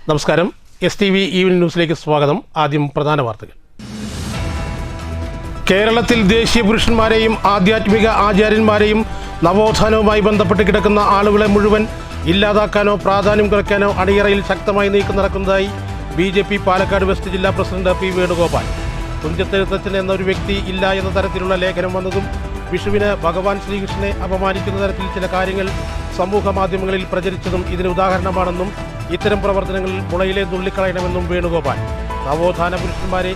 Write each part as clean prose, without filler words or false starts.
നമസ്കാരം. STV evening ന്യൂസിലേക്ക് സ്വാഗതം. ആദ്യം പ്രധാന വാർത്തകൾ. കേരളത്തിൽ ദേശീയ പുരുഷന്മാരെയും ആധ്യാത്മിക ആചാര്യന്മാരെയും നവോത്ഥാനവുമായി ബന്ധപ്പെട്ട് കിടക്കുന്ന ആളുകളെ മുഴുവൻ ഇല്ലാതാക്കാനോ പ്രാധാന്യം കുറയ്ക്കാനോ അണിയറയിൽ ശക്തമായി നീക്കം നടക്കുന്നതായി BJP പാലക്കാട് വെസ്റ്റ് ജില്ലാ പ്രസിഡന്റ് P. വേണുഗോപാൽ. തുഞ്ചത്തെഴുത്തച്ഛൻ എന്നൊരു വ്യക്തി ഇല്ല എന്ന തരത്തിലുള്ള ലേഖനം വന്നതും വിഷുവിന് ഭഗവാൻ ശ്രീകൃഷ്ണനെ അപമാനിക്കുന്ന തരത്തിൽ ചില കാര്യങ്ങൾ സമൂഹ മാധ്യമങ്ങളിൽ പ്രചരിച്ചതും ഇതിന് ഉദാഹരണമാണെന്നും ഇത്തരം പ്രവർത്തനങ്ങളിൽ മുളയിലെ നുള്ളിക്കളയണമെന്നും വേണുഗോപാൽ. നവോത്ഥാന പുരുഷന്മാരെ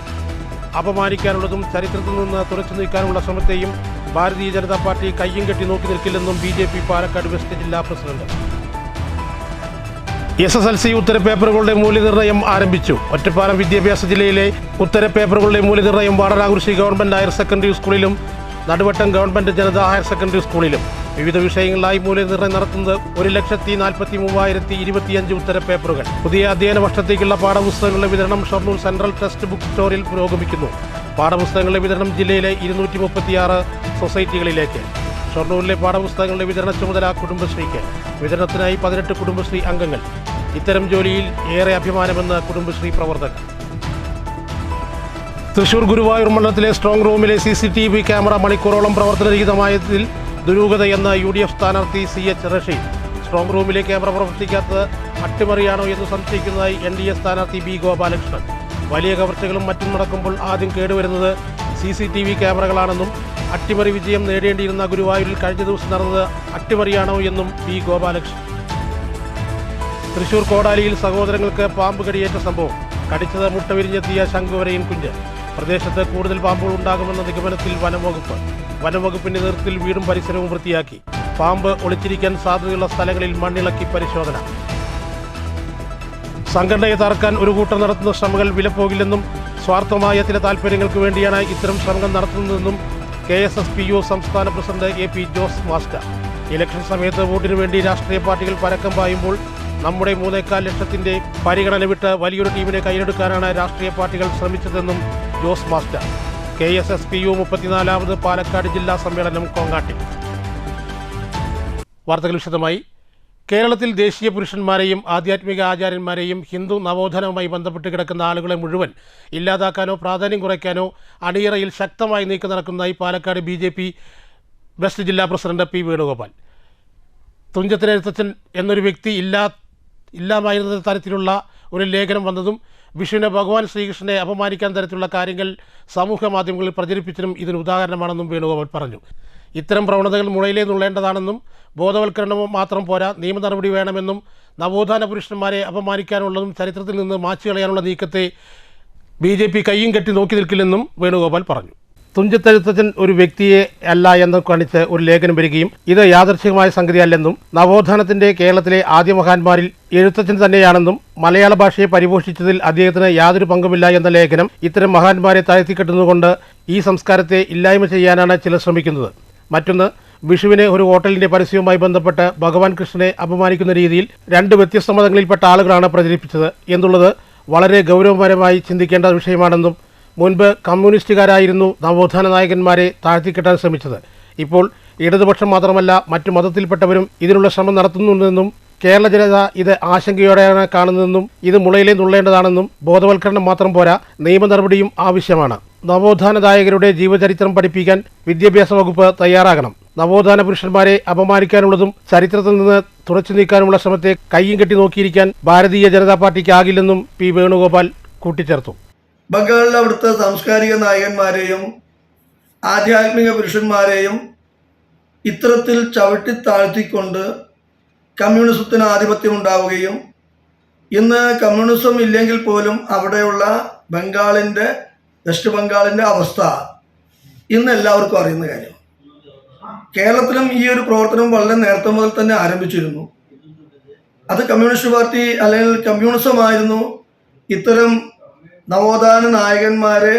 അപമാനിക്കാനുള്ളതും ചരിത്രത്തിൽ നിന്ന് തുടച്ചു നീക്കാനുള്ള ശ്രമത്തെയും ഭാരതീയ ജനതാ പാർട്ടി കയ്യും കെട്ടി നോക്കി നിൽക്കില്ലെന്നും BJP പാലക്കാട് വെസ്റ്റ് ജില്ലാ പ്രസിഡന്റ്. SSLC ഉത്തരപേപ്പറുകളുടെ മൂല്യനിർണ്ണയം ആരംഭിച്ചു. ഒറ്റപ്പാലം വിദ്യാഭ്യാസ ജില്ലയിലെ ഉത്തരപേപ്പറുകളുടെ മൂല്യനിർണ്ണയം വാടനാകുറിശി ഗവൺമെന്റ് ഹയർ സെക്കൻഡറി സ്കൂളിലും Naduvattom government Janatha higher secondary സ്കൂളിലും വിവിധ വിഷയങ്ങളിലായി മൂല്യനിർണ്ണയം നടത്തുന്നത് 1,43,025 ഉത്തരപേപ്പറുകൾ. പുതിയ അധ്യയന വർഷത്തേക്കുള്ള പാഠപുസ്തകങ്ങളുടെ വിതരണം ഷൊർണൂർ സെൻട്രൽ ടെക്സ്റ്റ് ബുക്ക് സ്റ്റോറിൽ പുരോഗമിക്കുന്നു. പാഠപുസ്തകങ്ങളുടെ വിതരണം ജില്ലയിലെ 236 സൊസൈറ്റികളിലേക്ക്. ഷൊർണൂരിലെ പാഠപുസ്തകങ്ങളുടെ വിതരണ ചുമതല കുടുംബശ്രീക്ക്. വിതരണത്തിനായി 18 കുടുംബശ്രീ അംഗങ്ങൾ. ഇത്തരം ജോലിയിൽ ഏറെ അഭിമാനമെന്ന് കുടുംബശ്രീ പ്രവർത്തകർ. തൃശൂർ ഗുരുവായൂർ മണ്ഡലത്തിലെ സ്ട്രോങ് റൂമിലെ CCTV ക്യാമറ മണിക്കൂറോളം പ്രവർത്തനരഹിതമായതിൽ ദുരൂഹതയെന്ന് UDF സ്ഥാനാർത്ഥി CH റഷീദ്. സ്ട്രോങ് റൂമിലെ ക്യാമറ പ്രവർത്തിക്കാത്തത് അട്ടിമറിയാണോ എന്ന് സംശയിക്കുന്നതായി NDA സ്ഥാനാർത്ഥി B. ഗോപാലകൃഷ്ണൻ. വലിയ കവർച്ചകളും മറ്റും നടക്കുമ്പോൾ ആദ്യം കേടുവരുന്നത് CCTV ക്യാമറകളാണെന്നും അട്ടിമറി വിജയം നേടേണ്ടിയിരുന്ന ഗുരുവായൂരിൽ കഴിഞ്ഞ ദിവസം നടന്നത് അട്ടിമറിയാണോ എന്നും B. ഗോപാലകൃഷ്ണൻ. തൃശൂർ കോടാലിയിൽ സഹോദരങ്ങൾക്ക് പാമ്പ് കടിയേറ്റ സംഭവം. കടിച്ചത് മുട്ട വിരിഞ്ഞെത്തിയ ശംഖുവരയൻ കുഞ്ഞ്. പ്രദേശത്ത് കൂടുതൽ പാമ്പുകൾ ഉണ്ടാകുമെന്ന നിഗമനത്തിൽ വനംവകുപ്പിന്റെ നേതൃത്വത്തിൽ വീടും പരിസരവും വൃത്തിയാക്കി. പാമ്പ് ഒളിച്ചിരിക്കാൻ സാധ്യതയുള്ള സ്ഥലങ്ങളിൽ മണ്ണിളക്കി പരിശോധന. സംഘടനയെ തകർക്കാൻ ഒരു കൂട്ടം നടത്തുന്ന ശ്രമങ്ങൾ വിലപ്പോകില്ലെന്നും സ്വാർത്ഥമായ ചില താൽപ്പര്യങ്ങൾക്ക് വേണ്ടിയാണ് ഇത്തരം ശ്രമങ്ങൾ നടത്തുന്നതെന്നും KSSPU സംസ്ഥാന president AP Jose master. Election സമയത്ത് വോട്ടിനു വേണ്ടി രാഷ്ട്രീയ പാർട്ടികൾ പരക്കം പായുമ്പോൾ നമ്മുടെ 3.25 ലക്ഷത്തിന്റെ പരിഗണന വിട്ട് വലിയൊരു ടീമിനെ കൈയെടുക്കാനാണ് രാഷ്ട്രീയ പാർട്ടികൾ ശ്രമിച്ചതെന്നും ജോസ് മാസ്റ്റർ. KSSPU 34ാമത് പാലക്കാട് ജില്ലാ സമ്മേളനം കോങ്ങാട്ടിൽ. വാർത്തകൾ വിശദമായി. കേരളത്തിൽ ദേശീയ പുരുഷന്മാരെയും ആധ്യാത്മിക ആചാര്യന്മാരെയും ഹിന്ദു നവോത്ഥാനവുമായി ബന്ധപ്പെട്ട് കിടക്കുന്ന ആളുകളെ മുഴുവൻ ഇല്ലാതാക്കാനോ പ്രാധാന്യം കുറയ്ക്കാനോ അണിയറയിൽ ശക്തമായി നീക്കം നടക്കുന്നതായി പാലക്കാട് BJP വെസ്റ്റ് ജില്ലാ പ്രസിഡന്റ് P. വേണുഗോപാൽ. തുഞ്ചത്തെഴുത്തച്ഛൻ എന്നൊരു വ്യക്തി ഇല്ലാമായിരുന്ന തരത്തിലുള്ള ഒരു ലേഖനം വന്നതും വിഷുവിനെ ഭഗവാൻ ശ്രീകൃഷ്ണനെ അപമാനിക്കാൻ തരത്തിലുള്ള കാര്യങ്ങൾ സമൂഹ മാധ്യമങ്ങളിൽ പ്രചരിപ്പിച്ചതും ഇതിന് ഉദാഹരണമാണെന്നും വേണുഗോപാൽ പറഞ്ഞു. ഇത്തരം പ്രവണതകൾ മുളയിലേ നുള്ളേണ്ടതാണെന്നും ബോധവൽക്കരണവും മാത്രം പോരാ, നിയമ നടപടി വേണമെന്നും നവോത്ഥാന പുരുഷന്മാരെ അപമാനിക്കാനുള്ളതും ചരിത്രത്തിൽ നിന്ന് മാച്ചു കളയാനുള്ള നീക്കത്തെ BJP കയ്യും കെട്ടി നോക്കി നിൽക്കില്ലെന്നും വേണുഗോപാൽ പറഞ്ഞു. തുഞ്ചത്തെഴുത്തച്ഛൻ ഒരു വ്യക്തിയെ അല്ല എന്ന് കാണിച്ച് ഒരു ലേഖനം വരികയും ഇത് യാദൃച്ഛികമായ സംഗതിയല്ലെന്നും നവോത്ഥാനത്തിന്റെ കേരളത്തിലെ ആദ്യ മഹാന്മാരിൽ എഴുത്തച്ഛൻ തന്നെയാണെന്നും മലയാള ഭാഷയെ പരിപോഷിച്ചതിൽ അദ്ദേഹത്തിന് യാതൊരു പങ്കുമില്ല എന്ന ലേഖനം ഇത്തരം മഹാന്മാരെ താഴ്ത്തിക്കെട്ടുന്നതുകൊണ്ട് ഈ സംസ്കാരത്തെ ഇല്ലായ്മ ചെയ്യാനാണ് ചിലർ ശ്രമിക്കുന്നത്. മറ്റൊന്ന്, വിഷുവിനെ ഒരു ഹോട്ടലിന്റെ പരസ്യവുമായി ബന്ധപ്പെട്ട് ഭഗവാൻ കൃഷ്ണനെ അപമാനിക്കുന്ന രീതിയിൽ 2 വ്യത്യസ്ത മതങ്ങളിൽപ്പെട്ട ആളുകളാണ് പ്രചരിപ്പിച്ചത് എന്നുള്ളത് വളരെ ഗൗരവപരമായി ചിന്തിക്കേണ്ട വിഷയമാണെന്നും മുൻപ് കമ്മ്യൂണിസ്റ്റുകാരായിരുന്നു നവോത്ഥാന നായകന്മാരെ താഴ്ത്തിക്കെട്ടാൻ ശ്രമിച്ചത്. ഇപ്പോൾ ഇടതുപക്ഷം മാത്രമല്ല മറ്റു മതത്തിൽപ്പെട്ടവരും ഇതിനുള്ള ശ്രമം നടത്തുന്നുണ്ടെന്നും കേരള ജനത ഇത് ആശങ്കയോടെയാണ് കാണുന്നതെന്നും ഇത് മുളയിലേ നുള്ളേണ്ടതാണെന്നും ബോധവൽക്കരണം മാത്രം പോരാ, നിയമ നടപടിയും ആവശ്യമാണ്. നവോത്ഥാനദായകരുടെ ജീവചരിത്രം പഠിപ്പിക്കാൻ വിദ്യാഭ്യാസ വകുപ്പ് തയ്യാറാകണം. നവോത്ഥാന പുരുഷന്മാരെ അപമാനിക്കാനുള്ളതും ചരിത്രത്തിൽ നിന്ന് തുടച്ചു നീക്കാനുമുള്ള ശ്രമത്തെ കയ്യും കെട്ടി നോക്കിയിരിക്കാൻ ഭാരതീയ ജനതാ പാർട്ടിക്കാകില്ലെന്നും P. വേണുഗോപാൽ കൂട്ടിച്ചേർത്തു. ബംഗാളിൽ അവിടുത്തെ സാംസ്കാരിക നായകന്മാരെയും ആധ്യാത്മിക പുരുഷന്മാരെയും ഇത്തരത്തിൽ ചവിട്ടി താഴ്ത്തിക്കൊണ്ട് കമ്മ്യൂണിസത്തിന് ആധിപത്യം ഉണ്ടാവുകയും ഇന്ന് കമ്മ്യൂണിസം ഇല്ലെങ്കിൽ പോലും അവിടെയുള്ള വെസ്റ്റ് ബംഗാളിൻ്റെ അവസ്ഥ ഇന്ന് എല്ലാവർക്കും അറിയുന്ന കാര്യം. കേരളത്തിലും ഈ ഒരു പ്രവർത്തനം വളരെ നേരത്തെ മുതൽ തന്നെ ആരംഭിച്ചിരുന്നു. അത് കമ്മ്യൂണിസ്റ്റ് പാർട്ടി അല്ലെങ്കിൽ കമ്മ്യൂണിസമായിരുന്നു ഇത്തരം നവോത്ഥാന നായകന്മാരെ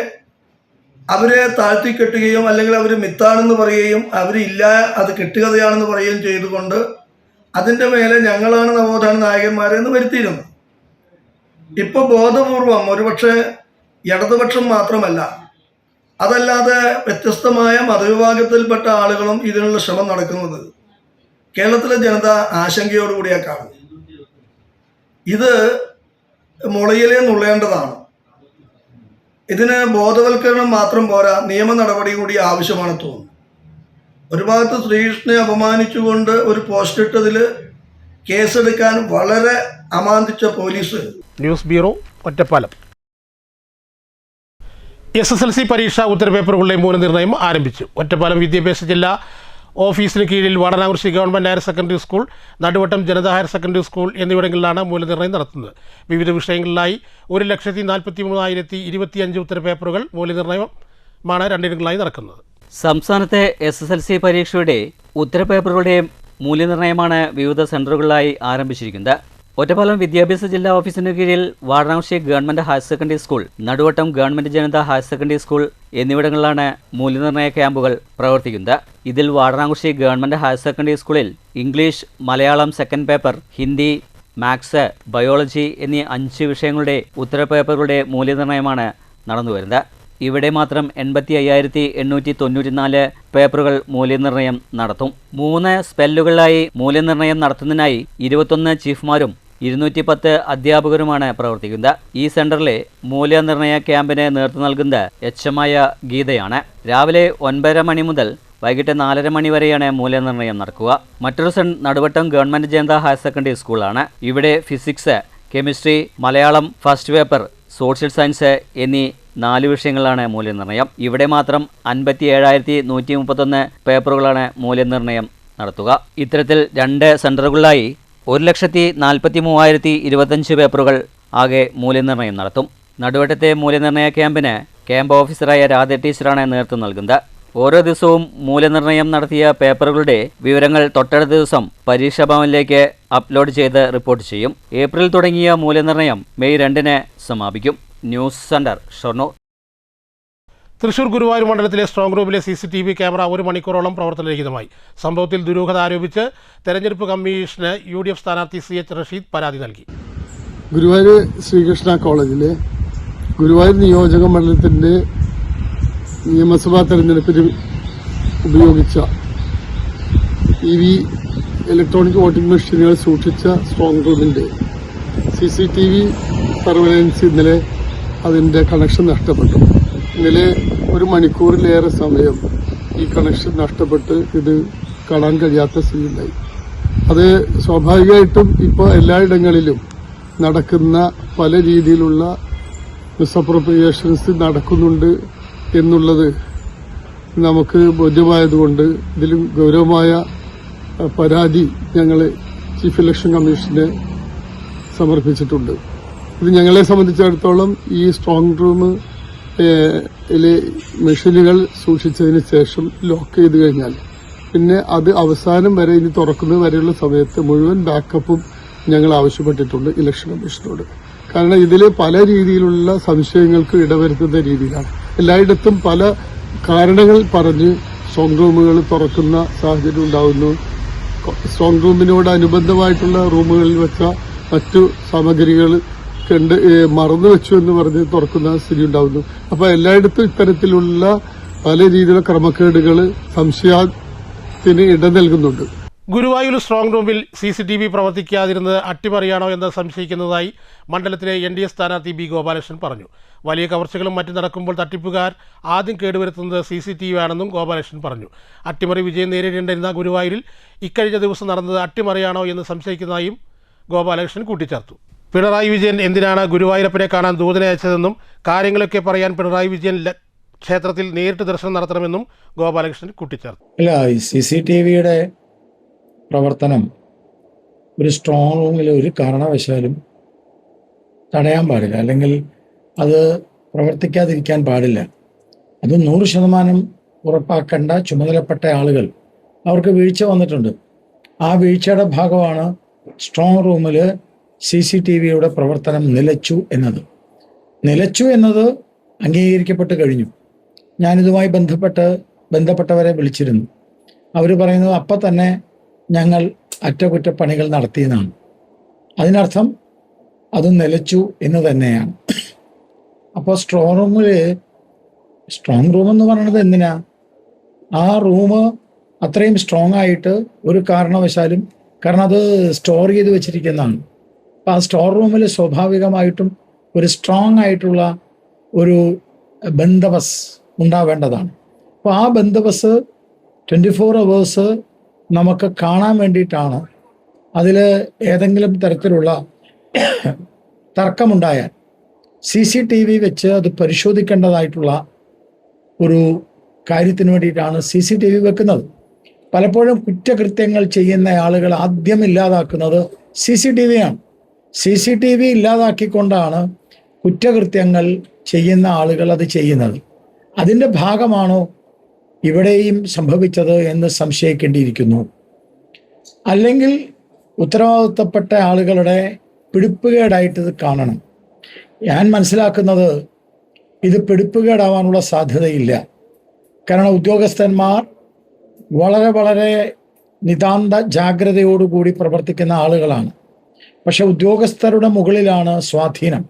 അവരെ താഴ്ത്തിക്കെട്ടുകയും അല്ലെങ്കിൽ അവർ മിത്താണെന്ന് പറയുകയും അവരില്ല അത് കെട്ടുകഥയാണെന്ന് പറയുകയും ചെയ്തുകൊണ്ട് അതിൻ്റെ മേലെ ഞങ്ങളാണ് നവോത്ഥാന നായകന്മാരെന്ന് വരുത്തിയിരുന്നു. ഇപ്പോൾ ബോധപൂർവം ഒരുപക്ഷെ ഇടതുപക്ഷം മാത്രമല്ല, അതല്ലാതെ വ്യത്യസ്തമായ മതവിഭാഗത്തിൽപ്പെട്ട ആളുകളും ഇതിനുള്ള ശ്രമം നടക്കുന്നത് കേരളത്തിലെ ജനത ആശങ്കയോടുകൂടിയാണ് കാണുന്നത്. ഇത് മുളയിലേ നുള്ളേണ്ടതാണ്. ഇതിന് ബോധവൽക്കരണം മാത്രം പോരാ, നിയമ നടപടി കൂടി ആവശ്യമാണ് തോന്നുന്നു. ഒരു ഭാഗത്ത് ശ്രീകൃഷ്ണനെ അപമാനിച്ചുകൊണ്ട് ഒരു പോസ്റ്റ് ഇട്ടതിൽ കേസെടുക്കാൻ വളരെ അമാന്തിച്ച police. News bureau, Ottapalam. SSLC പരീക്ഷാ ഉത്തരപേപ്പറുകളുടെ മൂല്യനിർണ്ണയം ആരംഭിച്ചു. ഒറ്റപ്പാലം വിദ്യാഭ്യാസ ജില്ലാ ഓഫീസിന് കീഴിൽ Vadanakurissi government higher secondary school, Naduvattam Janatha higher secondary school എന്നിവിടങ്ങളിലാണ് മൂല്യനിർണ്ണയം നടത്തുന്നത്. വിവിധ വിഷയങ്ങളിലായി 1,43,025 ഉത്തരപേപ്പറുകൾ മൂല്യനിർണ്ണയമാണ് രണ്ടിനങ്ങളായി നടക്കുന്നത്. സംസ്ഥാനത്തെ SSLC പരീക്ഷയുടെ ഉത്തരപേപ്പറുകളുടെ മൂല്യനിർണ്ണയമാണ് വിവിധ സെന്ററുകളിലായി ആരംഭിച്ചിരിക്കുന്നത്. ഒറ്റപ്പാലം വിദ്യാഭ്യാസ ജില്ലാ ഓഫീസിന് കീഴിൽ Vadanakurissi government higher secondary school, Naduvattam government Janatha higher secondary school എന്നിവിടങ്ങളിലാണ് മൂല്യനിർണ്ണയ ക്യാമ്പുകൾ പ്രവർത്തിക്കുന്നത്. ഇതിൽ വാടനാകുറിശി ഗവൺമെന്റ് ഹയർ സെക്കൻഡറി സ്കൂളിൽ English, Malayalam second paper, Hindi, maths, biology എന്നീ 5 വിഷയങ്ങളുടെ ഉത്തരപേപ്പറുകളുടെ മൂല്യനിർണ്ണയമാണ് നടന്നുവരുന്നത്. ഇവിടെ മാത്രം 85,894 പേപ്പറുകൾ മൂല്യനിർണ്ണയം നടത്തും. 3 സ്പെല്ലുകളിലായി മൂല്യനിർണ്ണയം നടത്തുന്നതിനായി 21 ചീഫ്മാരും 210 അധ്യാപകരുമാണ് പ്രവർത്തിക്കുന്നത്. ഈ സെന്ററിലെ മൂല്യനിർണ്ണയ ക്യാമ്പിന് നേതൃത്വം നൽകുന്നത് HM-ആയ ഗീതയാണ്. രാവിലെ 9:30 മണി മുതൽ വൈകിട്ട് 4:30 മണി വരെയാണ് മൂല്യനിർണ്ണയം നടക്കുക. മറ്റൊരു Naduvattom government Janatha higher secondary സ്കൂളാണ്. ഇവിടെ physics, chemistry, Malayalam first paper, social science എന്നീ 4 വിഷയങ്ങളിലാണ് മൂല്യനിർണ്ണയം. ഇവിടെ മാത്രം 57,131 പേപ്പറുകളാണ് മൂല്യനിർണ്ണയം നടത്തുക. ഇത്തരത്തിൽ 2 സെന്ററുകളിലായി 1,43,025 പേപ്പറുകൾ ആകെ മൂല്യനിർണ്ണയം നടത്തും. നടുവട്ടത്തെ മൂല്യനിർണ്ണയ ക്യാമ്പിന് ക്യാമ്പ് ഓഫീസറായ രാധ ടീച്ചറാണ് നേതൃത്വം നൽകുന്നത്. ഓരോ ദിവസവും മൂല്യനിർണ്ണയം നടത്തിയ പേപ്പറുകളുടെ വിവരങ്ങൾ തൊട്ടടുത്ത ദിവസം പരീക്ഷാ ഭവനിലേക്ക് അപ്ലോഡ് ചെയ്ത് റിപ്പോർട്ട് ചെയ്യും. ഏപ്രിൽ തുടങ്ങിയ മൂല്യനിർണ്ണയം മെയ് 2-ന് സമാപിക്കും. News centre, Shoranur. തൃശൂർ ഗുരുവായൂർ മണ്ഡലത്തിലെ സ്ട്രോങ് റൂമിലെ CCTV ക്യാമറ 1 മണിക്കൂറോളം പ്രവർത്തനരഹിതമായി. സംഭവത്തിൽ ദുരൂഹത ആരോപിച്ച് തെരഞ്ഞെടുപ്പ് കമ്മീഷന് UDF സ്ഥാനാർത്ഥി CH റഷീദ് പരാതി നൽകി. ഗുരുവായൂർ ശ്രീകൃഷ്ണ കോളേജിലെ ഗുരുവായൂർ നിയോജക മണ്ഡലത്തിൻ്റെ നിയമസഭാ തെരഞ്ഞെടുപ്പിന് ഉപയോഗിച്ച EV ഇലക്ട്രോണിക് വോട്ടിംഗ് മെഷീനുകൾ സൂക്ഷിച്ച സ്ട്രോങ് റൂമിൻ്റെ CCTV സർവൈലൻസ് ഇന്നലെ അതിൻ്റെ കണക്ഷൻ നഷ്ടപ്പെട്ടു. ഇന്നലെ 1 മണിക്കൂറിലേറെ സമയം ഈ കണക്ഷൻ നഷ്ടപ്പെട്ട് ഇത് കാണാൻ കഴിയാത്ത സ്ഥിതിയുണ്ടായി. അത് സ്വാഭാവികമായിട്ടും ഇപ്പോൾ എല്ലായിടങ്ങളിലും നടക്കുന്ന പല രീതിയിലുള്ള മിസ്അപ്രോപ്രിയേഷൻസ് നടക്കുന്നുണ്ട് എന്നുള്ളത് നമുക്ക് ബോധ്യമായതുകൊണ്ട് ഇതിലും ഗൗരവമായ പരാതി ഞങ്ങൾ ചീഫ് ഇലക്ഷൻ കമ്മീഷന് സമർപ്പിച്ചിട്ടുണ്ട്. ഇത് ഞങ്ങളെ സംബന്ധിച്ചിടത്തോളം ഈ സ്ട്രോങ് റൂമിലെ മെഷീനുകൾ സൂക്ഷിച്ചതിന് ശേഷം ലോക്ക് ചെയ്ത് കഴിഞ്ഞാൽ പിന്നെ അത് അവസാനം വരെ ഇനി തുറക്കുന്നത് വരെയുള്ള സമയത്ത് മുഴുവൻ ബാക്കപ്പും ഞങ്ങൾ ആവശ്യപ്പെട്ടിട്ടുണ്ട് ഇലക്ഷൻ കമ്മീഷനോട്. കാരണം ഇതിൽ പല രീതിയിലുള്ള സംശയങ്ങൾക്ക് ഇടവരുത്തുന്ന രീതിയിലാണ്. എല്ലായിടത്തും പല കാരണങ്ങൾ പറഞ്ഞ് സ്ട്രോങ് റൂമുകൾ തുറക്കുന്ന സാഹചര്യം ഉണ്ടാകുന്നു. സ്ട്രോങ് റൂമിനോടനുബന്ധമായിട്ടുള്ള റൂമുകളിൽ വെച്ച മറ്റു സാമഗ്രികൾ മറന്നു വെച്ചു എന്ന് പറഞ്ഞ് തുറക്കുന്ന സ്ഥിതി ഉണ്ടാകുന്നു. അപ്പോൾ എല്ലായിടത്തും ഇത്തരത്തിലുള്ള പല രീതിയിലുള്ള ക്രമക്കേടുകൾ സംശയത്തിന് ഇടം നൽകുന്നുണ്ട്. ഗുരുവായൂർ സ്ട്രോങ് റൂമിൽ CCTV പ്രവർത്തിക്കാതിരുന്നത് അട്ടിമറിയാണോ എന്ന് സംശയിക്കുന്നതായി മണ്ഡലത്തിലെ NDA സ്ഥാനാർത്ഥി B. ഗോപാലകൃഷ്ണൻ പറഞ്ഞു. വലിയ കവർച്ചകളും മറ്റും നടക്കുമ്പോൾ തട്ടിപ്പുകാർ ആദ്യം കേടുവരുത്തുന്നത് CCTV ആണെന്നും ഗോപാലകൃഷ്ണൻ പറഞ്ഞു. അട്ടിമറി വിജയം നേരിടേണ്ടിരുന്ന ഗുരുവായൂരിൽ ഇക്കഴിഞ്ഞ ദിവസം നടന്നത് അട്ടിമറിയാണോ എന്ന് സംശയിക്കുന്നതായും ഗോപാലകൃഷ്ണൻ കൂട്ടിച്ചേർത്തു. പിണറായി വിജയൻ എന്തിനാണ് ഗുരുവായൂരപ്പനെ കാണാൻ ദൂതനെ അയച്ചതെന്നും കാര്യങ്ങളൊക്കെ പറയാൻ പിണറായി വിജയൻ ക്ഷേത്രത്തിൽ നേരിട്ട് ദർശനം നടത്തണമെന്നും ഗോപാലകൃഷ്ണൻ കൂട്ടിച്ചേർത്തു. അല്ല, CCTVയുടെ പ്രവർത്തനം ഒരു സ്ട്രോങ് റൂമിൽ ഒരു കാരണവശാലും തടയാൻ പാടില്ല, അല്ലെങ്കിൽ അത് പ്രവർത്തിക്കാതിരിക്കാൻ പാടില്ല. അത് 100% ഉറപ്പാക്കേണ്ട ചുമതലപ്പെട്ട ആളുകൾ അവർക്ക് വീഴ്ച വന്നിട്ടുണ്ട്. ആ വീഴ്ചയുടെ ഭാഗമാണ് സ്ട്രോങ് റൂമിൽ CCTVയുടെ പ്രവർത്തനം നിലച്ചു എന്നത് അംഗീകരിക്കപ്പെട്ട് കഴിഞ്ഞു. ഞാനിതുമായി ബന്ധപ്പെട്ടവരെ വിളിച്ചിരുന്നു. അവർ പറയുന്നത് അപ്പം തന്നെ ഞങ്ങൾ അറ്റകുറ്റപ്പണികൾ നടത്തിയെന്നാണ്. അതിനർത്ഥം അത് നിലച്ചു എന്ന് തന്നെയാണ്. അപ്പോൾ സ്ട്രോങ് റൂം എന്ന് പറയുന്നത് എന്തിനാ? ആ റൂം അത്രയും സ്ട്രോങ് ആയിട്ട് ഒരു കാരണവശാലും, കാരണം അത് സ്റ്റോർ ചെയ്ത് വെച്ചിരിക്കുന്നതാണ്, അപ്പോൾ ആ സ്റ്റോർ റൂമിൽ സ്വാഭാവികമായിട്ടും ഒരു സ്ട്രോങ് ആയിട്ടുള്ള ഒരു ബന്ദോബസ് ഉണ്ടാവേണ്ടതാണ്. അപ്പോൾ ആ ബന്ദോബസ് 24 hours നമുക്ക് കാണാൻ വേണ്ടിയിട്ടാണ്. അതിൽ ഏതെങ്കിലും തരത്തിലുള്ള തർക്കമുണ്ടായാൽ CCTV വെച്ച് അത് പരിശോധിക്കേണ്ടതായിട്ടുള്ള ഒരു കാര്യത്തിന് വേണ്ടിയിട്ടാണ് CCTV വെക്കുന്നത്. പലപ്പോഴും കുറ്റകൃത്യങ്ങൾ ചെയ്യുന്ന ആളുകൾ ആദ്യം ഇല്ലാതാക്കുന്നത് CCTV ആണ്. CCTV ഇല്ലാതാക്കിക്കൊണ്ടാണ് കുറ്റകൃത്യങ്ങൾ ചെയ്യുന്ന ആളുകൾ അത് ചെയ്യുന്നത്. അതിൻ്റെ ഭാഗമാണോ ഇവിടെയും സംഭവിച്ചത് എന്ന് സംശയിക്കേണ്ടിയിരിക്കുന്നു. അല്ലെങ്കിൽ ഉത്തരവാദിത്തപ്പെട്ട ആളുകളുടെ പിടിപ്പുകേടായിട്ട് ഇത് കാണണം. ഞാൻ മനസ്സിലാക്കുന്നത് ഇത് പിടിപ്പുകേടാവാനുള്ള സാധ്യതയില്ല. കാരണം ഉദ്യോഗസ്ഥന്മാർ വളരെ വളരെ നിതാന്ത ജാഗ്രതയോടുകൂടി പ്രവർത്തിക്കുന്ന ആളുകളാണ്. പക്ഷെ ഉദ്യോഗസ്ഥരുടെ മുകളിലാണ് സ്വാധീനം.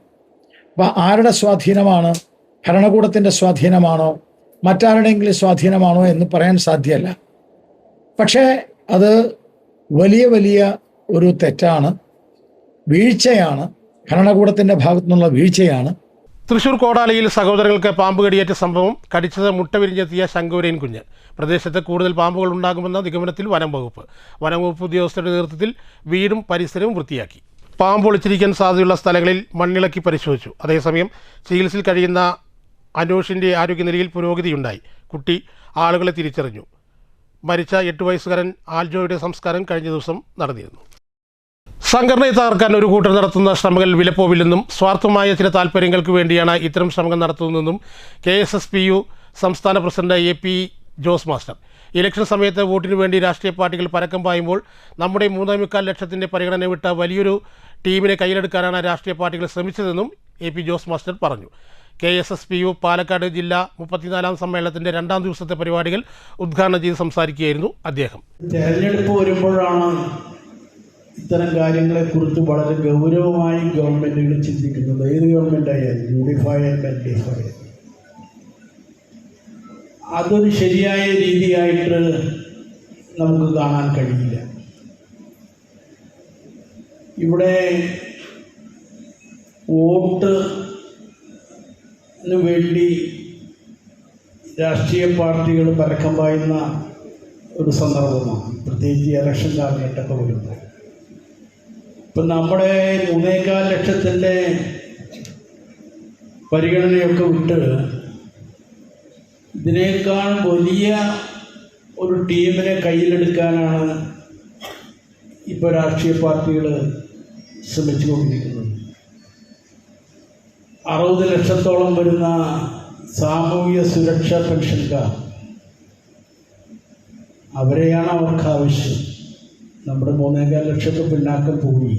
അപ്പം ആരുടെ സ്വാധീനമാണ്? ഭരണകൂടത്തിൻ്റെ സ്വാധീനമാണോ മറ്റാരുടെയെങ്കിലും സ്വാധീനമാണോ എന്ന് പറയാൻ സാധ്യമല്ല. പക്ഷേ അത് വലിയ വലിയ ഒരു തെറ്റാണ്, വീഴ്ചയാണ്, ഭരണകൂടത്തിൻ്റെ ഭാഗത്തു നിന്നുള്ള വീഴ്ചയാണ്. തൃശൂർ കോടാലിയിൽ സഹോദരങ്ങൾക്ക് പാമ്പ് കടിയേറ്റ സംഭവം. കടിച്ചത് മുട്ട വിരിഞ്ഞെത്തിയ ശങ്കുവരയൻ കുഞ്ഞ്. പ്രദേശത്ത് കൂടുതൽ പാമ്പുകൾ ഉണ്ടാകുമെന്ന നിഗമനത്തിൽ വനം വകുപ്പ് ഉദ്യോഗസ്ഥരുടെ നേതൃത്വത്തിൽ വീടും പരിസരവും വൃത്തിയാക്കി. പാമ്പ് ഒളിച്ചിരിക്കാൻ സാധ്യതയുള്ള സ്ഥലങ്ങളിൽ മണ്ണിളക്കി പരിശോധിച്ചു. അതേസമയം ചികിത്സയിൽ കഴിയുന്ന അനൂഷിൻ്റെ ആരോഗ്യനിലയിൽ പുരോഗതിയുണ്ടായി. കുട്ടി ആളുകളെ തിരിച്ചറിഞ്ഞു. മരിച്ച 8 വയസ്സുകാരൻ ആൽജോയുടെ സംസ്കാരം കഴിഞ്ഞ ദിവസം നടന്നിരുന്നു. സംഘടനയെ തകർക്കാൻ ഒരു കൂട്ടർ നടത്തുന്ന ശ്രമങ്ങൾ വിലപ്പോവില്ലെന്നും സ്വാർത്ഥമായ ചില താൽപ്പര്യങ്ങൾക്ക് വേണ്ടിയാണ് ഇത്തരം ശ്രമങ്ങൾ നടത്തുന്നതെന്നും KSSPU സംസ്ഥാന president AP Jose master. Election സമയത്ത് വോട്ടിനു വേണ്ടി രാഷ്ട്രീയ പാർട്ടികൾ പരക്കം പായുമ്പോൾ നമ്മുടെ 3.25 ലക്ഷത്തിൻ്റെ പരിഗണന വിട്ട വലിയൊരു ടീമിനെ കയ്യിലെടുക്കാനാണ് രാഷ്ട്രീയ പാർട്ടികൾ ശ്രമിച്ചതെന്നും AP ജോസ് മാസ്റ്റർ പറഞ്ഞു. KSSPU പാലക്കാട് ജില്ലാ 34ാം സമ്മേളനത്തിൻ്റെ 2ാം ദിവസത്തെ പരിപാടികൾ ഉദ്ഘാടനം ചെയ്ത് സംസാരിക്കുകയായിരുന്നു അദ്ദേഹം. തെരഞ്ഞെടുപ്പ് വരുമ്പോഴാണ് ഇത്തരം കാര്യങ്ങളെക്കുറിച്ച് വളരെ ഗൗരവമായി ഗവൺമെൻറ്റുകൾ ചിന്തിക്കുന്നത്. ഏത് ഗവൺമെൻറ്റായാലും UDF ആയാലും LDF ആയാലും അതൊരു ശരിയായ രീതിയായിട്ട് നമുക്ക് കാണാൻ കഴിയില്ല. ഇവിടെ വോട്ടിന് വേണ്ടി രാഷ്ട്രീയ പാർട്ടികൾ പരക്കം പായുന്ന ഒരു സന്ദർഭമാണ്, പ്രത്യേകിച്ച് ഇലക്ഷൻ കാലഘട്ടമൊക്കെ വരുമ്പോൾ. ഇപ്പം നമ്മുടെ 3.25 ലക്ഷത്തിൻ്റെ പരിഗണനയൊക്കെ വിട്ട് ഇതിനേക്കാൾ വലിയ ഒരു ടീമിനെ കയ്യിലെടുക്കാനാണ് ഇപ്പോൾ രാഷ്ട്രീയ പാർട്ടികൾ ശ്രമിച്ചുകൊണ്ടിരിക്കുന്നത്. 60 ലക്ഷത്തോളം വരുന്ന സാമൂഹ്യ സുരക്ഷാ പെൻഷൻകാർ, അവരെയാണ് അവർക്ക് ആവശ്യം. നമ്മുടെ 3.25 ലക്ഷത്തെ പിന്നാക്കം പോയി.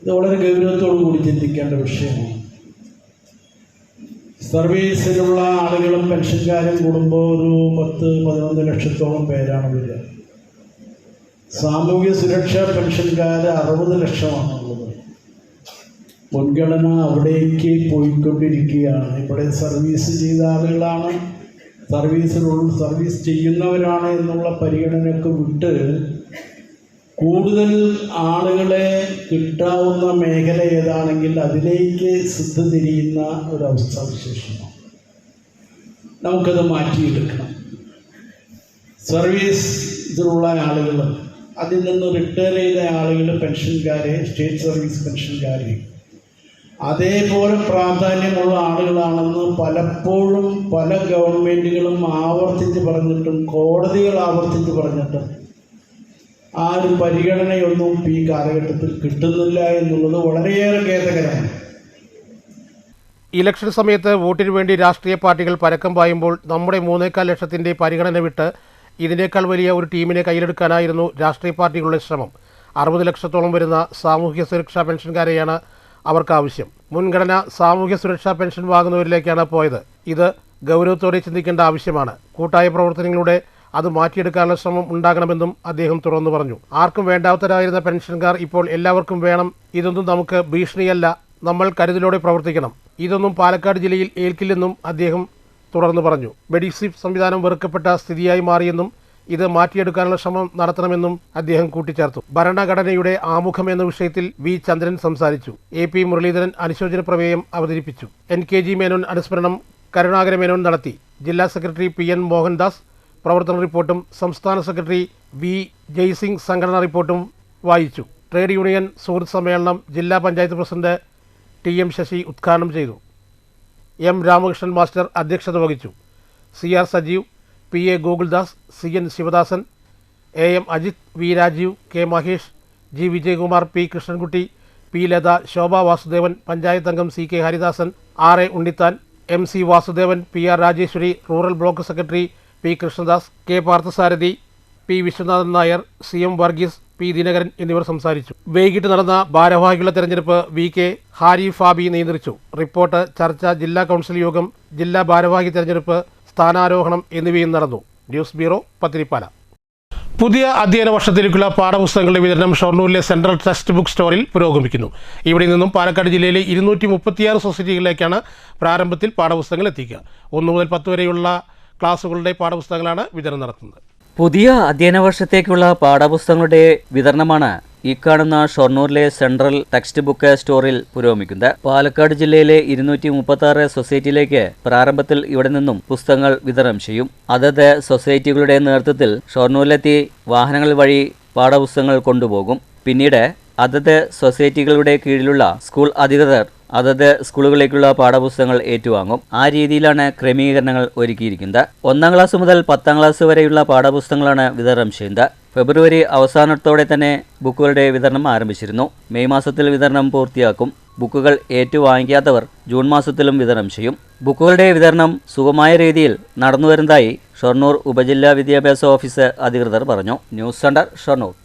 ഇത് വളരെ ഗൗരവത്തോടു കൂടി ചിന്തിക്കേണ്ട വിഷയമാണ്. സർവീസിലുള്ള ആളുകളും പെൻഷൻകാരും കൂടുമ്പോൾ ഒരു 10-11 ലക്ഷത്തോളം പേരാണ് വരിക. സാമൂഹ്യ സുരക്ഷാ പെൻഷൻകാർ 60 ലക്ഷമാണുള്ളത്. മുൻഗണന അവിടേക്ക് പോയിക്കൊണ്ടിരിക്കുകയാണ്. ഇവിടെ സർവീസ് ചെയ്ത ആളുകളാണ്, സർവീസ് ചെയ്യുന്നവരാണ് എന്നുള്ള പരിഗണനയൊക്കെ വിട്ട് കൂടുതൽ ആളുകളെ കിട്ടാവുന്ന മേഖല ഏതാണെങ്കിൽ അതിലേക്ക് ശ്രദ്ധ തിരിയുന്ന ഒരവസ്ഥാവിശേഷമാണ്. നമുക്കത് മാറ്റിയെടുക്കണം. സർവീസിലുള്ള ആളുകൾ, അതിൽ നിന്ന് റിട്ടയർ ചെയ്ത ആളുകൾ, പെൻഷൻകാരെ, സ്റ്റേറ്റ് സർവീസ് പെൻഷൻകാരെ അതേപോലെ പ്രാധാന്യമുള്ള ആളുകളാണെന്ന് പലപ്പോഴും പല ഗവൺമെൻറ്റുകളും ആവർത്തിച്ച് പറഞ്ഞിട്ടും കോടതികൾ ആവർത്തിച്ച് പറഞ്ഞിട്ടും ആ ഒരു പരിഗണനയൊന്നും ഈ കാലഘട്ടത്തിൽ കിട്ടുന്നില്ല എന്നുള്ളത് വളരെയേറെ ഖേദകരമാണ്. ഇലക്ഷൻ സമയത്ത് വോട്ടിനു വേണ്ടി രാഷ്ട്രീയ പാർട്ടികൾ പരക്കം പായുമ്പോൾ നമ്മുടെ 3.25 ലക്ഷത്തിൻ്റെ പരിഗണന വിട്ട് ഇതിനേക്കാൾ വലിയ ഒരു ടീമിനെ കയ്യിലെടുക്കാനായിരുന്നു രാഷ്ട്രീയ പാർട്ടികളുടെ ശ്രമം. 60 ലക്ഷത്തോളം വരുന്ന സാമൂഹ്യ സുരക്ഷാ പെൻഷൻകാരെയാണ് അവർക്ക് ആവശ്യം. മുൻഗണന സാമൂഹ്യ സുരക്ഷാ പെൻഷൻ വാങ്ങുന്നവരിലേക്കാണ് പോയത്. ഇത് ഗൗരവത്തോടെ ചിന്തിക്കേണ്ട ആവശ്യമാണ്. കൂട്ടായ പ്രവർത്തനങ്ങളിലൂടെ അത് മാറ്റിയെടുക്കാനുള്ള ശ്രമം ഉണ്ടാകണമെന്നും അദ്ദേഹം തുറന്നു പറഞ്ഞു. ആർക്കും വേണ്ടാത്തവരായിരുന്ന പെൻഷൻകാർ ഇപ്പോൾ എല്ലാവർക്കും വേണം. ഇതൊന്നും നമുക്ക് ഭീഷണിയല്ല, നമ്മൾ കരുതലോടെ പ്രവർത്തിക്കണം. ഇതൊന്നും പാലക്കാട് ജില്ലയിൽ ഏൽക്കില്ലെന്നും അദ്ദേഹം തുടർന്ന് പറഞ്ഞു. മെഡിസിപ്പ് സംവിധാനം വെറുക്കപ്പെട്ട സ്ഥിതിയായി മാറിയെന്നും ഇത് മാറ്റിയെടുക്കാനുള്ള ശ്രമം നടത്തണമെന്നും അദ്ദേഹം കൂട്ടിച്ചേർത്തു. ഭരണഘടനയുടെ ആമുഖം എന്ന വിഷയത്തിൽ വി ചന്ദ്രൻ സംസാരിച്ചു. AP മുരളീധരൻ അനുശോചന പ്രമേയം അവതരിപ്പിച്ചു. NKG മേനോൻ അനുസ്മരണം കരുണാകര മേനോൻ നടത്തി. ജില്ലാ സെക്രട്ടറി PN മോഹൻദാസ് പ്രവർത്തന റിപ്പോർട്ടും സംസ്ഥാന സെക്രട്ടറി V ജയ്സിംഗ് സംഘടനാ റിപ്പോർട്ടും വായിച്ചു. ട്രേഡ് യൂണിയൻ സുഹൃത്ത് സമ്മേളനം ജില്ലാ പഞ്ചായത്ത് പ്രസിഡന്റ് TM ശശി ഉദ്ഘാടനം ചെയ്തു. M രാമകൃഷ്ണൻ മാസ്റ്റർ അധ്യക്ഷത വഹിച്ചു. CR Sajeev, PA Gokuldas, CN Sivadasan, AM Ajith, V Rajeev, K Mahesh, G Vijayakumar, P Krishnankutty, P Latha, ശോഭ വാസുദേവൻ, പഞ്ചായത്ത് അംഗം CK Haridasan, RA Unnithan, MC Vasudevan, PR Rajeswari, rural block secretary P Krishnadas, K Parthasarathy, P Viswanathan Nair, CM Varghese, P Dinakaran എന്നിവർ സംസാരിച്ചു. വൈകിട്ട് നടന്ന ഭാരവാഹികളുടെ തെരഞ്ഞെടുപ്പ് VK ഹാരി ഫാബി നിയന്ത്രിച്ചു. റിപ്പോർട്ട്, ചർച്ച, ജില്ലാ കൗൺസിൽ യോഗം, ജില്ലാ ഭാരവാഹി തെരഞ്ഞെടുപ്പ്, സ്ഥാനാരോഹണം എന്നിവയും നടന്നു. News bureau, Pathirippala. പുതിയ അധ്യയന വർഷത്തിലേക്കുള്ള പാഠപുസ്തകങ്ങളുടെ വിതരണം ഷൊർണൂരിലെ സെൻട്രൽ ടെക്സ്റ്റ് ബുക്ക് സ്റ്റോറിൽ പുരോഗമിക്കുന്നു. ഇവിടെ നിന്നും പാലക്കാട് ജില്ലയിലെ 236 സൊസൈറ്റികളിലേക്കാണ് പ്രാരംഭത്തിൽ പാഠപുസ്തകങ്ങൾ എത്തിക്കുക. 1 മുതൽ 10 വരെയുള്ള ക്ലാസുകളുടെ പാഠപുസ്തകങ്ങളാണ് വിതരണം നടത്തുന്നത്. പുതിയ അധ്യയന വർഷത്തേക്കുള്ള പാഠപുസ്തകങ്ങളുടെ വിതരണമാണ് ഈ കാണുന്ന ഷൊർണൂരിലെ സെൻട്രൽ ടെക്സ്റ്റ് ബുക്ക് സ്റ്റോറിൽ പുരോഗമിക്കുന്നത്. പാലക്കാട് ജില്ലയിലെ 236 സൊസൈറ്റിയിലേക്ക് പ്രാരംഭത്തിൽ ഇവിടെ നിന്നും പുസ്തകങ്ങൾ വിതരണം ചെയ്യും. അതത് സൊസൈറ്റികളുടെ നേതൃത്വത്തിൽ ഷൊർണൂരിലെത്തി വാഹനങ്ങൾ വഴി പാഠപുസ്തകങ്ങൾ കൊണ്ടുപോകും. പിന്നീട് അതത് സൊസൈറ്റികളുടെ കീഴിലുള്ള സ്കൂൾ അധികൃതർ അതത് സ്കൂളുകളിലേക്കുള്ള പാഠപുസ്തകങ്ങൾ ഏറ്റുവാങ്ങും. ആ രീതിയിലാണ് ക്രമീകരണങ്ങൾ ഒരുക്കിയിരിക്കുന്നത്. 1ാം ക്ലാസ് മുതൽ 10ാം ക്ലാസ് വരെയുള്ള പാഠപുസ്തകങ്ങളാണ് വിതരണം ചെയ്യുന്നത്. ഫെബ്രുവരി അവസാനത്തോടെ തന്നെ ബുക്കുകളുടെ വിതരണം ആരംഭിച്ചിരുന്നു. മെയ് മാസത്തിൽ വിതരണം പൂർത്തിയാക്കും. ബുക്കുകൾ ഏറ്റുവാങ്ങിക്കാത്തവർ ജൂൺ മാസത്തിലും വിതരണം ചെയ്യും. ബുക്കുകളുടെ വിതരണം സുഗമമായ രീതിയിൽ നടന്നുവരുന്നതായി ഷൊർണൂർ ഉപജില്ലാ വിദ്യാഭ്യാസ ഓഫീസ് അധികൃതർ പറഞ്ഞു. News centre, Shoranur.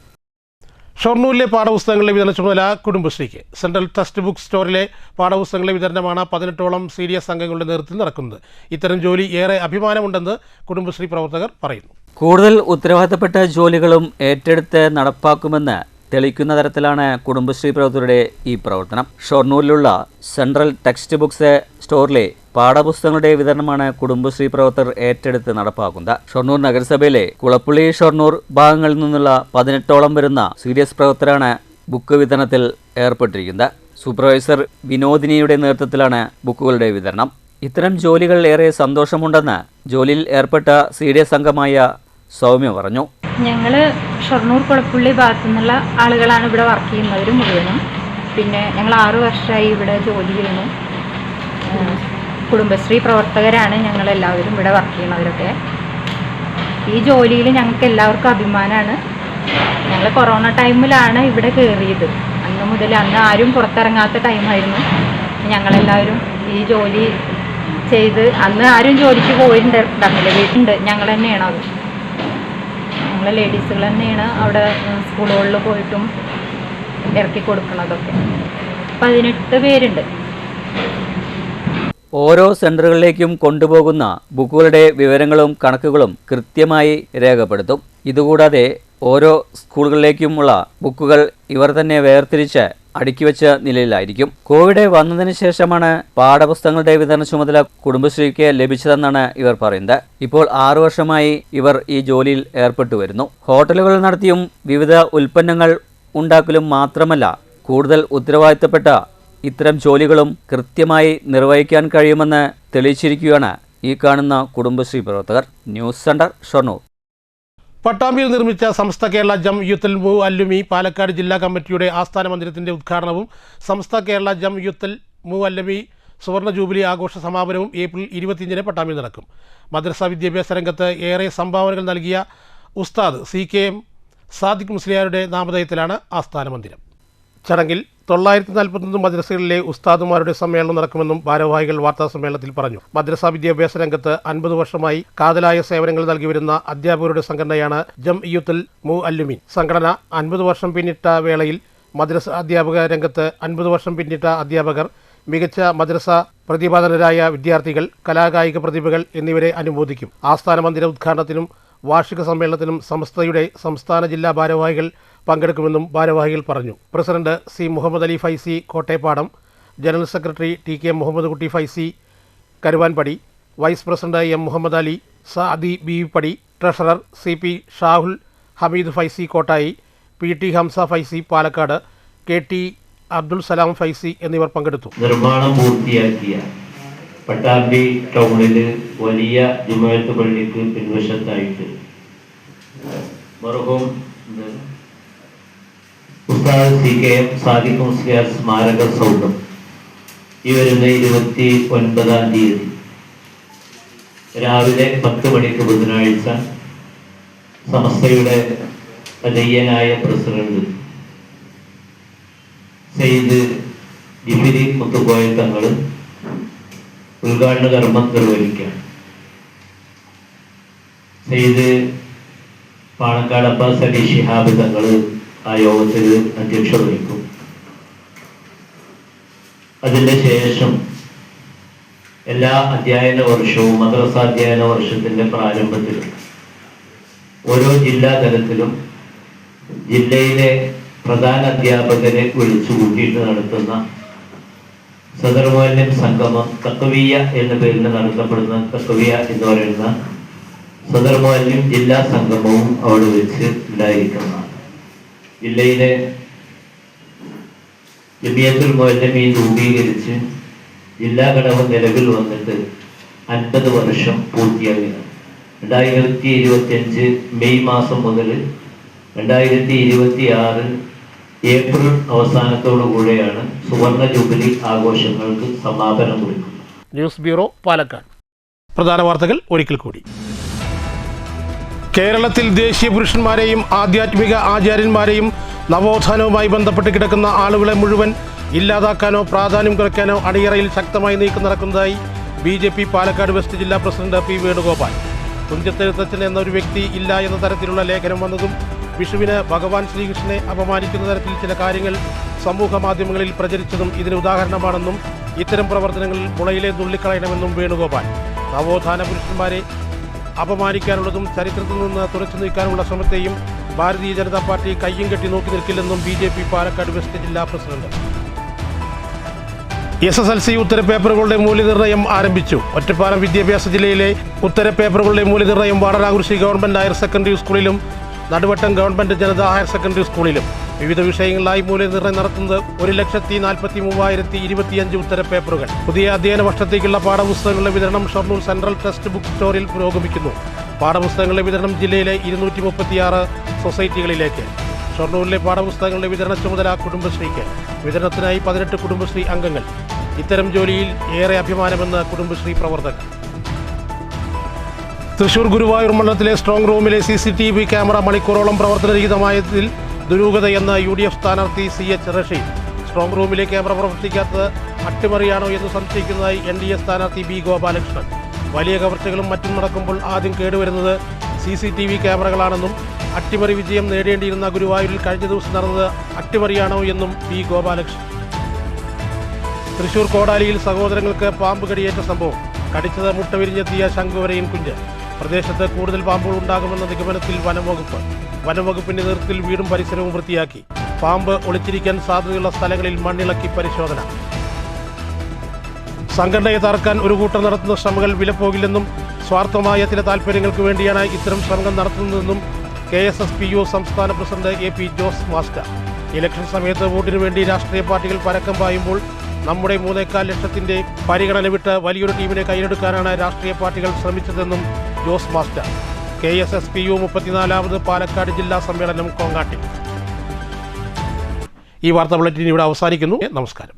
ഷൊർണൂരിലെ പാഠപുസ്തകങ്ങളുടെ വിതരണ ചുമതല കുടുംബശ്രീക്ക്. സെൻട്രൽ ടെക്സ്റ്റ് ബുക്ക് സ്റ്റോറിലെ പാഠപുസ്തകങ്ങളുടെ വിതരണമാണ് 18ഓളം CDS അംഗങ്ങളുടെ നേതൃത്വത്തിൽ നടക്കുന്നത്. ഇത്തരം ജോലി ഏറെ അഭിമാനമുണ്ടെന്ന് കുടുംബശ്രീ പ്രവർത്തകർ പറയുന്നു. കൂടുതൽ ഉത്തരവാദിത്തപ്പെട്ട ജോലികളും ഏറ്റെടുത്ത് നടപ്പാക്കുമെന്ന് തെളിയിക്കുന്ന തരത്തിലാണ് കുടുംബശ്രീ പ്രവർത്തകരുടെ ഈ പ്രവർത്തനം. ഷൊർണൂരിലുള്ള സെൻട്രൽ ടെക്സ്റ്റ് ബുക്സ് സ്റ്റോറിലെ പാഠപുസ്തകങ്ങളുടെ വിതരണമാണ് കുടുംബശ്രീ പ്രവർത്തകർ ഏറ്റെടുത്ത് നടപ്പാക്കുന്നത്. ഷൊർണൂർ നഗരസഭയിലെ കുളപ്പുള്ളി, ഷൊർണൂർ ഭാഗങ്ങളിൽ നിന്നുള്ള 18ഓളം വരുന്ന CDS പ്രവർത്തകരാണ് ബുക്ക് വിതരണത്തിൽ ഏർപ്പെട്ടിരിക്കുന്നത്. സൂപ്പർവൈസർ വിനോദിനിയുടെ നേതൃത്വത്തിലാണ് ബുക്കുകളുടെ വിതരണം. ഇത്തരം ജോലികൾ ഏറെ സന്തോഷമുണ്ടെന്ന് ജോലിയിൽ ഏർപ്പെട്ട CDS അംഗമായ സൗമ്യ പറഞ്ഞു. ഞങ്ങൾ ഷൊർണൂർ കുളപ്പുള്ളി ഭാഗത്തു നിന്നുള്ള ആളുകളാണ് ഇവിടെ വർക്ക് ചെയ്യുന്നവർ മുഴുവനും. പിന്നെ ഞങ്ങൾ 6 വർഷമായി ഇവിടെ ജോലി ചെയ്യുന്നു. കുടുംബശ്രീ പ്രവർത്തകരാണ് ഞങ്ങളെല്ലാവരും ഇവിടെ വർക്ക് ചെയ്യുന്നവരൊക്കെ. ഈ ജോലിയിൽ ഞങ്ങൾക്ക് എല്ലാവർക്കും അഭിമാനമാണ്. ഞങ്ങൾ കൊറോണ ടൈമിലാണ് ഇവിടെ കയറിയത്. അന്ന് മുതൽ, അന്ന് ആരും പുറത്തിറങ്ങാത്ത ടൈമായിരുന്നു. ഞങ്ങളെല്ലാവരും ഈ ജോലി ചെയ്ത്, അന്ന് ആരും ജോലിക്ക് പോയിട്ടുണ്ടായിരുന്നില്ല, വീട്ടുണ്ട്. ഞങ്ങൾ തന്നെയാണ് അത്, ഞങ്ങൾ ലേഡീസുകൾ തന്നെയാണ് അവിടെ സ്കൂളുകളിൽ പോയിട്ടും ഇറക്കി കൊടുക്കുന്നതൊക്കെ. 18 പേരുണ്ട്. ഓരോ സെന്ററുകളിലേക്കും കൊണ്ടുപോകുന്ന ബുക്കുകളുടെ വിവരങ്ങളും കണക്കുകളും കൃത്യമായി രേഖപ്പെടുത്തും. ഇതുകൂടാതെ ഓരോ സ്കൂളുകളിലേക്കുമുള്ള ബുക്കുകൾ ഇവർ തന്നെ വേർതിരിച്ച് അടുക്കിവെച്ച നിലയിലായിരിക്കും. കോവിഡ് വന്നതിന് ശേഷമാണ് പാഠപുസ്തകങ്ങളുടെ വിതരണ ചുമതല കുടുംബശ്രീക്ക് ലഭിച്ചതെന്നാണ് ഇവർ പറയുന്നത്. ഇപ്പോൾ 6 വർഷമായി ഇവർ ഈ ജോലിയിൽ ഏർപ്പെട്ടു വരുന്നു. ഹോട്ടലുകൾ നടത്തിയും വിവിധ ഉൽപ്പന്നങ്ങൾ ഉണ്ടാക്കലും മാത്രമല്ല, കൂടുതൽ ഉത്തരവാദിത്തപ്പെട്ട ഇത്തരം ജോലികളും കൃത്യമായി നിർവഹിക്കാൻ കഴിയുമെന്ന് തെളിയിച്ചിരിക്കുകയാണ് ഈ കാണുന്ന കുടുംബശ്രീ പ്രവർത്തകർ. News centre, Shoranur. പട്ടാമ്പിയിൽ നിർമ്മിച്ച സമസ്ത കേരള ജം യൂത്തുൽ മുഅല്ലിമി പാലക്കാട് ജില്ലാ കമ്മിറ്റിയുടെ ആസ്ഥാന മന്ദിരത്തിൻ്റെ ഉദ്ഘാടനവും സമസ്ത കേരള ജം യൂത്തുൽ മുഅല്ലിമി സുവർണ്ണ ജൂബിലി ആഘോഷ സമാപനവും ഏപ്രിൽ 25-ന് പട്ടാമ്പിയിൽ നടക്കും. മദ്രസ വിദ്യാഭ്യാസ രംഗത്ത് ഏറെ സംഭാവനകൾ നൽകിയ ഉസ്താദ് CKM സാദിഖ് മുസ്ലിയാരുടെ നാമധേയത്തിലാണ് ആസ്ഥാന മന്ദിരം. ചടങ്ങിൽ 941 മദ്രസകളിലെ ഉസ്താദുമാരുടെ സമ്മേളനം നടക്കുമെന്നും ഭാരവാഹികൾ വാർത്താസമ്മേളനത്തിൽ പറഞ്ഞു. മദ്രസ വിദ്യാഭ്യാസ രംഗത്ത് 50 വർഷമായി കാതലായ സേവനങ്ങൾ നൽകി വരുന്ന അധ്യാപകരുടെ സംഘടനയാണ് ജംഇയ്യത്തുൽ മുഅല്ലിമീൻ. സംഘടന 50 വർഷം പിന്നിട്ട വേളയിൽ മദ്രസ അധ്യാപക രംഗത്ത് 50 വർഷം പിന്നിട്ട അധ്യാപകർ, മികച്ച മദ്രസ പ്രതിഭാധനരായ വിദ്യാർത്ഥികൾ, കലാകായിക പ്രതിഭകൾ എന്നിവരെ അനുമോദിക്കും. ആസ്ഥാന മന്ദിര ഉദ്ഘാടനത്തിനും വാർഷിക സമ്മേളനത്തിനും സമസ്തയുടെ സംസ്ഥാന ജില്ലാ ഭാരവാഹികൾ പങ്കെടുക്കുമെന്നും ഭാരവാഹികൾ പറഞ്ഞു. President C Muhammad Ali Faizi Kottappadam, general secretary TK Muhammad Kutty Faizi Karuvanpadi, vice president M Muhammad Ali, Sadi ബി പടി, treasurer CP Shahul Hameed Faizi Kottayi, PT Hamsa Faizi Palakkad, KT Abdul Salam Faizi എന്നിവർ പങ്കെടുത്തു. നിർമ്മാണം പൂർത്തിയാക്കിയ പട്ടാമ്പി ടൗണിൽ വലിയ ജുമുഅത്ത് പള്ളിക്ക് പിൻവശത്തായിട്ട് മർഹൂം ഉസ്താദ് CKM സാദിഖ് മുസ്ലിയാർ സ്മാരക സൗധം ഈ വരുന്ന 29-ാം തീയതി രാവിലെ 10 മണിക്ക് ബുധനാഴ്ച സമസ്തയുടെ അധീയനായ പ്രസിഡന്റ് സെയ്ദ് ജിഫിരി മുത്തുകോയ തങ്ങൾ ഉദ്ഘാടന കർമ്മം നിർവഹിക്കുകയാണ്. സെയ്ദ് പാണക്കാട് അബ്ബാസ് അലി ശിഹാബ് തങ്ങൾ ആ യോഗത്തിൽ അധ്യക്ഷത വഹിക്കും. അതിൻ്റെ ശേഷം എല്ലാ അധ്യയന വർഷവും മദ്രസാധ്യയന വർഷത്തിൻ്റെ പ്രാരംഭത്തിൽ ഓരോ ജില്ലാ തലത്തിലും ജില്ലയിലെ പ്രധാന അധ്യാപകരെ വിളിച്ചു കൂട്ടിയിട്ട് നടത്തുന്ന സദർ മുഅല്ലിം സംഗമം തഖ്വിയ എന്ന പേരിൽ നടത്തപ്പെടുന്ന തഖ്വിയ എന്ന് പറയുന്ന സദർ മുഅല്ലിം ജില്ലാ സംഗമവും അവിടെ വെച്ച് ഉണ്ടായിരിക്കുന്നതാണ്. ജില്ലയിലെ ജമിയത്തുൽ മുഅല്ലിമീൻ രൂപീകരിച്ച് ജില്ലാ ഘടകം നിലവിൽ വന്നിട്ട് 50 വർഷം പൂർത്തിയാകുകയാണ്. 2025 മെയ് മാസം മുതൽ 2026 ഏപ്രിൽ അവസാനത്തോടു കൂടെയാണ് സുവർണ ജൂബിലി ആഘോഷങ്ങൾക്ക് സമാപനം കുറിക്കുന്നത്. News bureau, Palakkad. പ്രധാന വാർത്തകൾ ഒരിക്കൽ കൂടി. കേരളത്തിൽ ദേശീയ പുരുഷന്മാരെയും ആധ്യാത്മിക ആചാര്യന്മാരെയും നവോത്ഥാനവുമായി ബന്ധപ്പെട്ട് കിടക്കുന്ന ആളുകളെ മുഴുവൻ ഇല്ലാതാക്കാനോ പ്രാധാന്യം കുറയ്ക്കാനോ അണിയറയിൽ ശക്തമായി നീക്കം നടക്കുന്നതായി BJP പാലക്കാട് വെസ്റ്റ് ജില്ലാ പ്രസിഡന്റ് P. വേണുഗോപാൽ. തുഞ്ചത്തെഴുത്തച്ഛൻ എന്നൊരു വ്യക്തി ഇല്ല എന്ന തരത്തിലുള്ള ലേഖനം വന്നതും വിഷുവിന് ഭഗവാൻ ശ്രീകൃഷ്ണനെ അപമാനിക്കുന്ന തരത്തിൽ ചില കാര്യങ്ങൾ സമൂഹ മാധ്യമങ്ങളിൽ പ്രചരിച്ചതും ഇതിന് ഉദാഹരണമാണെന്നും ഇത്തരം പ്രവർത്തനങ്ങളിൽ മുളയിലെ നുള്ളിക്കളയണമെന്നും വേണുഗോപാൽ. നവോത്ഥാന പുരുഷന്മാരെ അപമാനിക്കാനുള്ളതും ചരിത്രത്തിൽ നിന്ന് തുടച്ചു നീക്കാനുള്ള ശ്രമത്തെയും ഭാരതീയ ജനതാ പാർട്ടി കയ്യും കെട്ടി നോക്കി നിൽക്കില്ലെന്നും BJP പാലക്കാട് വെസ്റ്റ് ജില്ലാ പ്രസിഡന്റ്. SSLC ഉത്തരപേപ്പറുകളുടെ മൂല്യനിർണ്ണയം ആരംഭിച്ചു. ഒറ്റപ്പാലം വിദ്യാഭ്യാസ ജില്ലയിലെ ഉത്തരപേപ്പറുകളുടെ മൂല്യനിർണ്ണയം വാടനാകുറിശി ഗവൺമെന്റ് ഹയർ സെക്കൻഡറി സ്കൂളിലും Naduvattom government Janatha higher secondary സ്കൂളിലും വിവിധ വിഷയങ്ങളിലായി മൂല്യനിർണ്ണയം നടത്തുന്നത് 1,43,025 ഉത്തരപേപ്പറുകൾ. പുതിയ അധ്യയന വർഷത്തേക്കുള്ള പാഠപുസ്തകങ്ങളുടെ വിതരണം ഷൊർണൂർ സെൻട്രൽ ടെക്സ്റ്റ് ബുക്ക് സ്റ്റോറിൽ പുരോഗമിക്കുന്നു. പാഠപുസ്തകങ്ങളുടെ വിതരണം ജില്ലയിലെ 236 സൊസൈറ്റികളിലേക്ക്. ഷൊർണൂരിലെ പാഠപുസ്തകങ്ങളുടെ വിതരണ ചുമതല കുടുംബശ്രീക്ക്. വിതരണത്തിനായി 18 കുടുംബശ്രീ അംഗങ്ങൾ. ഇത്തരം ജോലിയിൽ ഏറെ അഭിമാനമെന്ന് കുടുംബശ്രീ പ്രവർത്തകർ. തൃശൂർ ഗുരുവായൂർ മണ്ഡലത്തിലെ സ്ട്രോങ് റൂമിലെ CCTV ക്യാമറ മണിക്കൂറോളം പ്രവർത്തനരഹിതമായതിൽ ദുരൂഹതയെന്ന് UDF സ്ഥാനാർത്ഥി CH റഷീദ്. സ്ട്രോങ് റൂമിലെ ക്യാമറ പ്രവർത്തിക്കാത്തത് അട്ടിമറിയാണോ എന്ന് സംശയിക്കുന്നതായി NDA സ്ഥാനാർത്ഥി B. ഗോപാലകൃഷ്ണൻ. വലിയ കവർച്ചകളും മറ്റും നടക്കുമ്പോൾ ആദ്യം കേടുവരുന്നത് CCTV ക്യാമറകളാണെന്നും അട്ടിമറി വിജയം നേടേണ്ടിയിരുന്ന ഗുരുവായൂരിൽ കഴിഞ്ഞ ദിവസം നടന്നത് അട്ടിമറിയാണോ എന്നും B. ഗോപാലകൃഷ്ണൻ. തൃശൂർ കോടാലിയിൽ സഹോദരങ്ങൾക്ക് പാമ്പ് കടിയേറ്റ സംഭവം. കടിച്ചത് മുട്ട വിരിഞ്ഞെത്തിയ ശംഖുവരയൻ കുഞ്ഞ്. പ്രദേശത്ത് കൂടുതൽ പാമ്പുകൾ ഉണ്ടാകുമെന്ന നിഗമനത്തിൽ വനംവകുപ്പിന്റെ നേതൃത്വത്തിൽ വീടും പരിസരവും വൃത്തിയാക്കി. പാമ്പ് ഒളിച്ചിരിക്കാൻ സാധ്യതയുള്ള സ്ഥലങ്ങളിൽ മണ്ണിളക്കി പരിശോധന. സംഘടനയെ തകർക്കാൻ ഒരു കൂട്ടർ നടത്തുന്ന ശ്രമങ്ങൾ വിലപ്പോകില്ലെന്നും സ്വാർത്ഥമായ ചില താൽപ്പര്യങ്ങൾക്ക് വേണ്ടിയാണ് ഇത്തരം ശ്രമങ്ങൾ നടത്തുന്നതെന്നും KSSPU സംസ്ഥാന president AP Jose master. Election സമയത്ത് വോട്ടിനു വേണ്ടി രാഷ്ട്രീയ പാർട്ടികൾ പരക്കം പായുമ്പോൾ നമ്മുടെ 3.25 ലക്ഷത്തിന്റെ പരിഗണന വിട്ട് വലിയൊരു ടീമിനെ കൈയെടുക്കാനാണ് രാഷ്ട്രീയ പാർട്ടികൾ ശ്രമിച്ചതെന്നും ജോസ് മാസ്റ്റർ. KSSPU 34ാമത് പാലക്കാട് ജില്ലാ സമ്മേളനം കോങ്ങാട്ടിൽ. ഈ വാർത്താ ബുള്ളറ്റിൻ ഇവിടെ അവസാനിക്കുന്നു. നമസ്കാരം.